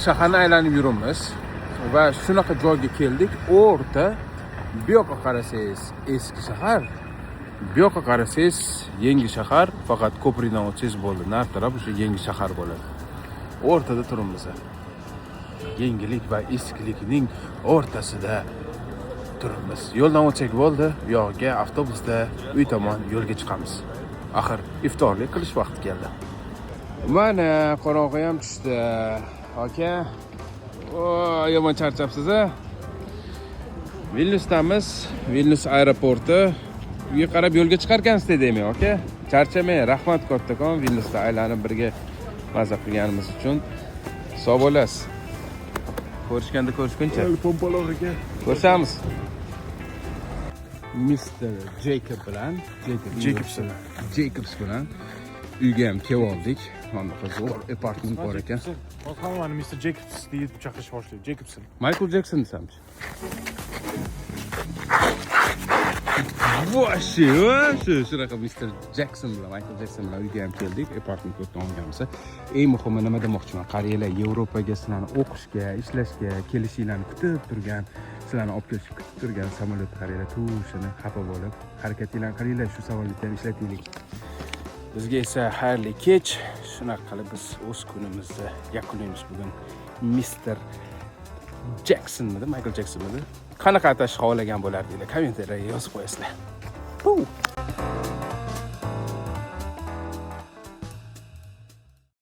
shaharni aylanib yuribmiz va shunaqa joyga keldik. O'rta bu yoqqa qarasangiz eski shahar, bu yoqqa qarasangiz yangi shahar, faqat ko'prikdan o'tsangiz bo'ldi. Narx taraf o'sha yangi shahar bo'ladi. O'rtada turibmiz. Yangilik va eskilikning o'rtasida turibmiz. Yo'ldan o'tsak bo'ldi, bu yoqqa avtobusda uy tomon yo'lga chiqamiz. Axir iftorlik qilish vaqti keldi. Mana qorong'i ham tushdi. Aka. Yomon charchabsiz a? Vilniusdamiz. Vilnius aeroporti. Uyga qarab yo'lga chiqarkansiz deyman, aka. Charchamang. Rahmat kattakon Vilniusda aylanib birga maza qilganimiz uchun. Sog' bo'lasiz. Ko'rishganda ko'rishguncha. Pompaloq aka. Ko'rishamiz. Mr. Jacob bilan, Jacobs bilan uyga ham kelib oldik. Mana zo'r apartment bor ekan. Hamma Mr. Jacobs deyib chaqirish boshlaydi. Jacobson. Michael Jackson desamchi. Voshi, shunaqa Mr. Jackson bilan, Michael Jackson bilan uyga ham keldik. Apartment o'tdan olganmiz. Eng muhimi nima demoqchiman? Qaranglar, Yevropaga sizlarni o'qishga, ishlashga kelishinglarni kutib turgan, sizlarni olib kelishib kutib turgan samolyot qaranglar, tushini xafa bo'lib, harakatinglarni qaranglar, shu samolyotda ishlataylik. Bizga esa xayrli kech. Shunaqa qilib biz o'z kunimizni yakunlaymiz bugun. Mr. Jacksonmidi, Michael Jacksonmidi? Qanaqa atash xohlagan bo'lardinglar? Kommentariyga yozib qo'yasizlar.